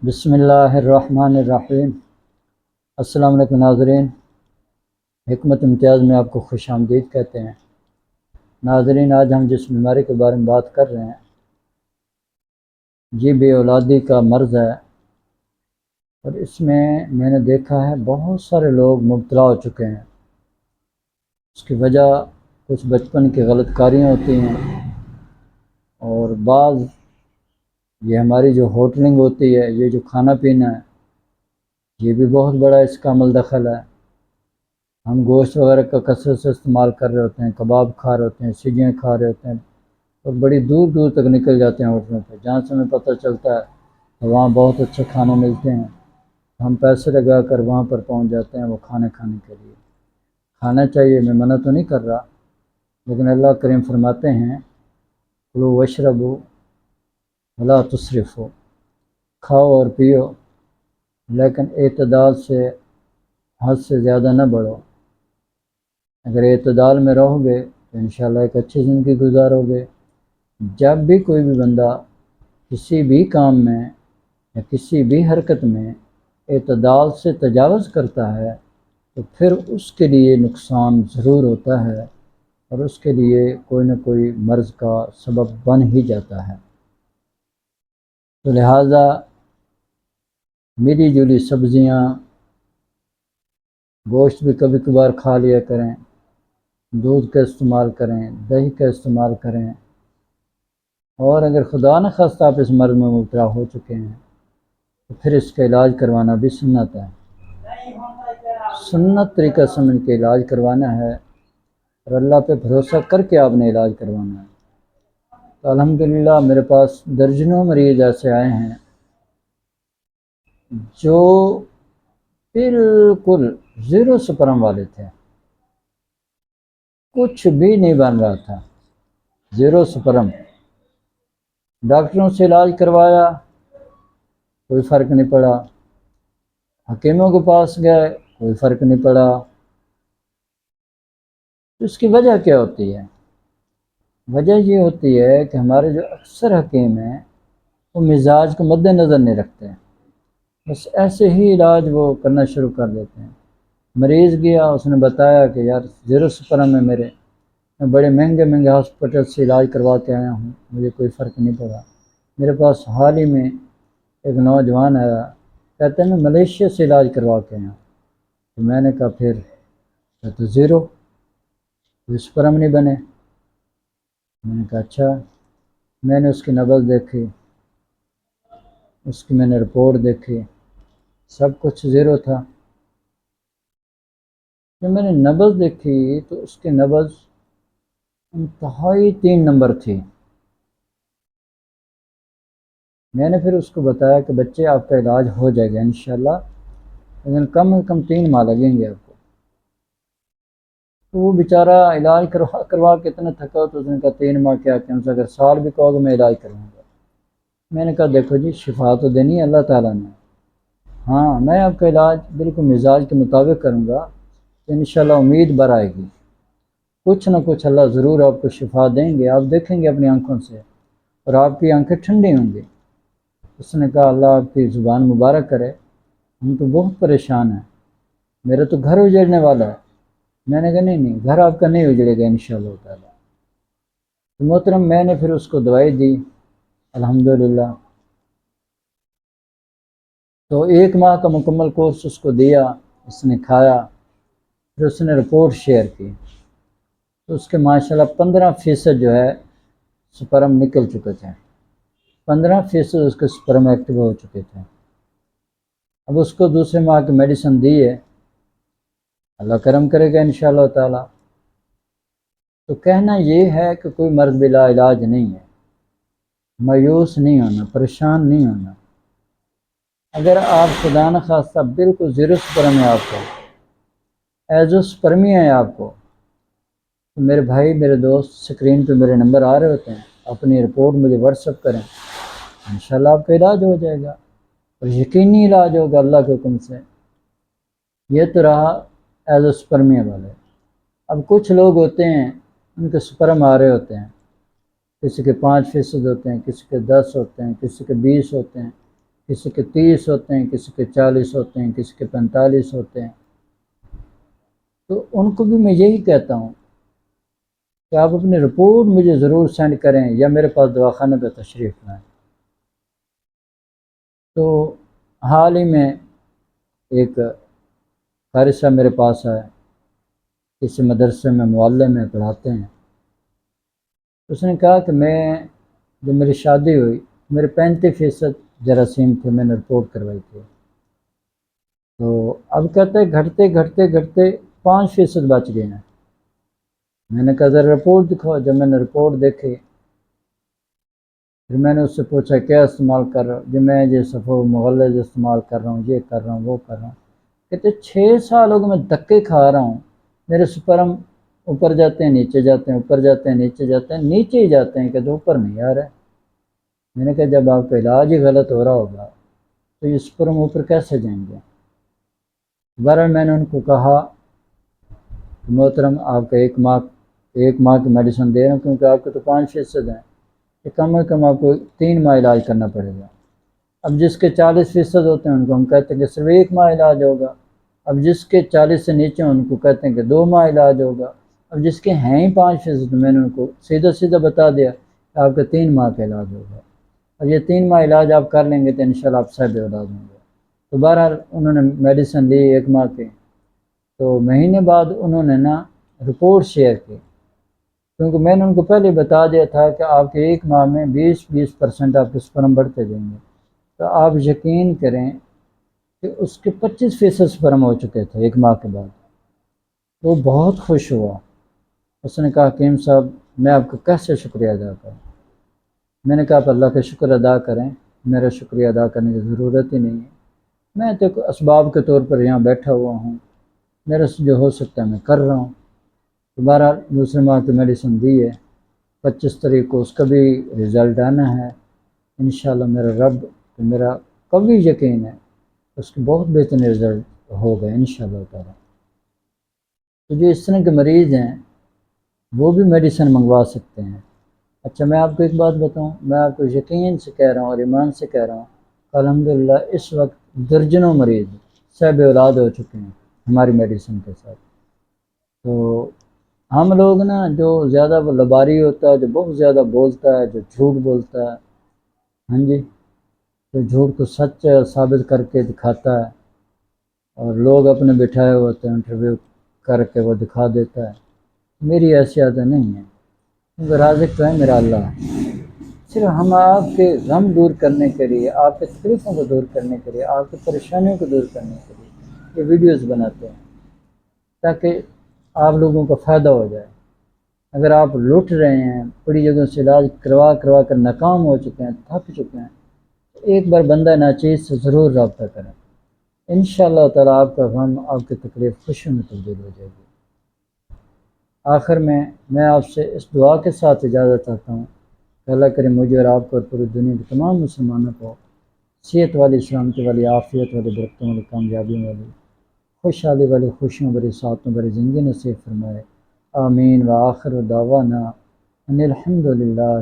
بسم اللہ الرحمن الرحیم۔ السلام علیکم ناظرین، حکمت امتیاز میں آپ کو خوش آمدید کہتے ہیں۔ ناظرین، آج ہم جس بیماری کے بارے میں بات کر رہے ہیں یہ بے اولادی کا مرض ہے، اور اس میں نے دیکھا ہے بہت سارے لوگ مبتلا ہو چکے ہیں۔ اس کی وجہ کچھ بچپن کی غلط کاریاں ہوتی ہیں، اور بعض یہ ہماری جو ہوٹلنگ ہوتی ہے، یہ جو کھانا پینا ہے، یہ بھی بہت بڑا اس کا عمل دخل ہے۔ ہم گوشت وغیرہ کا کثرت سے استعمال کر رہے ہوتے ہیں، کباب کھا رہے ہوتے ہیں، سیگیاں کھا رہے ہوتے ہیں، اور بڑی دور دور تک نکل جاتے ہیں ہوٹلوں پہ، جہاں سے ہمیں پتہ چلتا ہے وہاں بہت اچھے کھانے ملتے ہیں۔ ہم پیسے لگا کر وہاں پر پہنچ جاتے ہیں وہ کھانے کے لیے۔ کھانا چاہیے، میں منع تو نہیں کر رہا، لیکن اللہ کریم فرماتے ہیں کلوا واشربوا ولا تسرفوا، کھاؤ اور پیو لیکن اعتدال سے، حد سے زیادہ نہ بڑھو۔ اگر اعتدال میں رہو گے تو انشاءاللہ ایک اچھی زندگی گزارو گے۔ جب بھی کوئی بھی بندہ کسی بھی کام میں یا کسی بھی حرکت میں اعتدال سے تجاوز کرتا ہے تو پھر اس کے لیے نقصان ضرور ہوتا ہے، اور اس کے لیے کوئی نہ کوئی مرض کا سبب بن ہی جاتا ہے۔ تو لہٰذا ملی جلی سبزیاں، گوشت بھی کبھی کبھار کھا لیا کریں، دودھ کا استعمال کریں، دہی کا استعمال کریں، اور اگر خدا نخواستہ آپ اس مرض میں مبتلا ہو چکے ہیں تو پھر اس کا علاج کروانا بھی سنت ہے۔ سنت طریقہ سمجھ کے علاج کروانا ہے، اور اللہ پہ بھروسہ کر کے آپ نے علاج کروانا ہے۔ تو الحمدللہ میرے پاس درجنوں مریض ایسے آئے ہیں جو بالکل زیرو سپرم والے تھے، کچھ بھی نہیں بن رہا تھا، زیرو سپرم۔ ڈاکٹروں سے علاج کروایا، کوئی فرق نہیں پڑا، حکیموں کے پاس گئے، کوئی فرق نہیں پڑا۔ اس کی وجہ کیا ہوتی ہے؟ وجہ یہ ہوتی ہے کہ ہمارے جو اکثر حکیم ہیں وہ مزاج کو مد نظر نہیں رکھتے ہیں، بس ایسے ہی علاج وہ کرنا شروع کر دیتے ہیں۔ مریض گیا، اس نے بتایا کہ یار زیرو سپرم ہے میرے، میں بڑے مہنگے ہاسپٹل سے علاج کروا کے آیا ہوں، مجھے کوئی فرق نہیں پڑا۔ میرے پاس حال ہی میں ایک نوجوان آیا، کہتے ہیں میں ملیشیا سے علاج کروا کے آیا ہوں۔ تو میں نے کہا پھر تو زیرو، کوئی سپرم نہیں بنے۔ میں نے کہا اچھا۔ میں نے اس کی نبض دیکھی، اس کی میں نے رپورٹ دیکھی، سب کچھ زیرو تھا۔ جب میں نے نبض دیکھی تو اس کی نبض انتہائی 3 نمبر تھی۔ میں نے پھر اس کو بتایا کہ بچے آپ کا علاج ہو جائے گا انشاءاللہ، لیکن کم از کم 3 ماہ لگیں گے آپ کو۔ تو وہ بیچارہ علاج کروا کے اتنا تھکا، تو اس نے کہا 3 ماہ کیا، کہ اگر سال بھی کہو گے میں علاج کرواؤں گا۔ میں نے کہا دیکھو جی، شفا تو دینی ہے اللہ تعالیٰ نے، ہاں میں آپ کا علاج بالکل مزاج کے مطابق کروں گا، تو انشاءاللہ امید بر آئے گی، کچھ نہ کچھ اللہ ضرور آپ کو شفا دیں گے، آپ دیکھیں گے اپنی آنکھوں سے، اور آپ کی آنکھیں ٹھنڈی ہوں گی۔ اس نے کہا اللہ آپ کی زبان مبارک کرے، ہم تو بہت پریشان ہیں، میرا تو گھر اجڑنے والا ہے۔ میں نے کہا نہیں، گھر آپ کا نہیں اجڑے گا انشاءاللہ تعالیٰ۔ تو محترم، میں نے پھر اس کو دوائی دی الحمدللہ۔ تو 1 ماہ کا مکمل کورس اس کو دیا، اس نے کھایا، پھر اس نے رپورٹ شیئر کی، تو اس کے ماشاءاللہ 15% جو ہے سپرم نکل چکے تھے، 15% اس کے سپرم ایکٹیو ہو چکے تھے۔ اب اس کو دوسرے ماہ کی میڈیسن دی ہے، اللہ کرم کرے گا انشاءاللہ تعالیٰ۔ تو کہنا یہ ہے کہ کوئی مرض بلا علاج نہیں ہے، مایوس نہیں ہونا، پریشان نہیں ہونا۔ اگر آپ خدا نخواستہ بالکل زیرو سپرم ہے، آپ کو ایزو سپرمی ہے آپ کو، تو میرے بھائی میرے دوست، سکرین پہ میرے نمبر آ رہے ہوتے ہیں، اپنی رپورٹ مجھے واٹس ایپ کریں، انشاءاللہ آپ کا علاج ہو جائے گا، اور یقینی علاج ہوگا اللہ کے حکم سے۔ یہ تو رہا ایزو سپرمی والے۔ اب کچھ لوگ ہوتے ہیں ان کے سپرم آ رہے ہوتے ہیں، کسی کے 5% ہوتے ہیں، کسی کے 10 ہوتے ہیں، کسی کے 20 ہوتے ہیں، کسی کے 30 ہوتے ہیں، کسی کے 40 ہوتے ہیں، کسی کے 45 ہوتے ہیں۔ تو ان کو بھی میں یہی کہتا ہوں کہ آپ اپنی رپورٹ مجھے ضرور سینڈ کریں یا میرے پاس دواخانے پہ تشریف لائیں۔ تو حال ہی میں ایک قاری صاحب میرے پاس آئے، کسی مدرسے میں معلم میں پڑھاتے ہیں۔ اس نے کہا کہ جب میری شادی ہوئی میرے 35% جراثیم تھے، میں نے رپورٹ کروائی تھی، تو اب کہتے ہیں گھٹتے گھٹتے گھٹتے 5% بچ گئے ہیں۔ میں نے کہا ذرا رپورٹ دکھاؤ۔ جب میں نے رپورٹ دیکھی پھر میں نے اس سے پوچھا کیا استعمال کر رہا ہوں؟ جب میں یہ صفو مغلظ استعمال کر رہا ہوں، یہ کر رہا ہوں، وہ کر رہا ہوں۔ کہتے 6 سال ہو گئے میں دھکے کھا رہا ہوں، میرے سپرم اوپر جاتے ہیں نیچے جاتے ہیں، اوپر جاتے ہیں نیچے جاتے ہیں، نیچے ہی جاتے ہیں، کہ اوپر نہیں آ رہا ہے۔ میں نے کہا جب آپ کا علاج ہی غلط ہو رہا ہوگا تو یہ سپرم اوپر کیسے جائیں گے؟ بہرحال میں نے ان کو کہا کہ محترم آپ کا 1 ماہ کی میڈیسن دے رہا ہوں، کیونکہ آپ کے تو 5% ہیں، کہ کم از کم آپ کو 3 ماہ علاج کرنا پڑے گا۔ اب جس کے 40% ہوتے ہیں ان کو ہم کہتے ہیں کہ صرف 1 ماہ علاج ہوگا۔ اب جس کے 40 سے نیچے ان کو کہتے ہیں کہ 2 ماہ علاج ہوگا۔ اب جس کے ہیں ہی 5%، میں نے ان کو سیدھا بتا دیا کہ آپ کا 3 ماہ کا علاج ہوگا، اور یہ 3 ماہ علاج آپ کر لیں گے تو انشاءاللہ آپ صاحب اولاد ہوں گے۔ تو بہرحال انہوں نے میڈیسن لی 1 ماہ کی، تو مہینے بعد انہوں نے رپورٹ شیئر کی، کیونکہ میں نے ان کو پہلے بتا دیا تھا کہ آپ کے 1 ماہ میں 20% آپ کے سپرم بڑھتے جائیں گے۔ تو آپ یقین کریں کہ اس کے 25% سپرم ہو چکے تھے 1 ماہ کے بعد۔ وہ بہت خوش ہوا۔ اس نے کہا حکیم صاحب میں آپ کا کیسے شکریہ ادا کروں؟ میں نے کہا آپ اللہ کا شکر ادا کریں، میرا شکریہ ادا کرنے کی ضرورت ہی نہیں ہے، میں تو اسباب کے طور پر یہاں بیٹھا ہوا ہوں، میرے سے جو ہو سکتا ہے میں کر رہا ہوں۔ دوبارہ دوسرے ماہ کی میڈیسن دی ہے، 25 تاریخ کو اس کا بھی رزلٹ آنا ہے انشاءاللہ۔ میرا قوی یقین ہے اس کے بہت بہترین رزلٹ ہوگا انشاءاللہ تعالی۔ تو جو اس طرح کے مریض ہیں وہ بھی میڈیسن منگوا سکتے ہیں۔ اچھا میں آپ کو ایک بات بتاؤں، میں آپ کو یقین سے کہہ رہا ہوں اور ایمان سے کہہ رہا ہوں کہ الحمدللہ اس وقت درجنوں مریض صاحب اولاد ہو چکے ہیں ہماری میڈیسن کے ساتھ۔ تو ہم لوگ جو زیادہ وہ لباری ہوتا ہے، جو بہت زیادہ بولتا ہے، جو جھوٹ بولتا ہے، ہاں جی، جو جھوٹ کو سچ ثابت کر کے دکھاتا ہے، اور لوگ اپنے بٹھائے ہوتے ہیں انٹرویو کر کے وہ دکھا دیتا ہے، میری حیثیت نہیں ہے، کیونکہ رازق تو ہے میرا اللہ۔ صرف ہم آپ کے غم دور کرنے کے لیے، آپ کے تکلیفوں کو دور کرنے کے لیے، آپ کی پریشانیوں کو دور کرنے کے لیے یہ ویڈیوز بناتے ہیں تاکہ آپ لوگوں کو فائدہ ہو جائے۔ اگر آپ لٹ رہے ہیں، بڑی جگہوں سے علاج کروا کر ناکام ہو چکے ہیں، تھک چکے ہیں، تو ایک بار بندہ ناچیز سے ضرور رابطہ کریں، انشاءاللہ تعالیٰ آپ کا غم، آپ کی تکلیف خوشیوں میں تبدیل ہو جائے گی۔ آخر میں آپ سے اس دعا کے ساتھ اجازت چاہتا ہوں کہ اللہ کرے مجھے اور آپ کو اور پوری دنیا کے تمام مسلمانوں کو صحت والی، سلامتی والی، عافیت والی، برکتوں والی، کامیابیوں والی، خوشحالی والی، خوشیوں بھری، سعادتوں بھری زندگی نصیب فرمائے۔ آمین۔ وآخر دعوانا ان الحمد للہ۔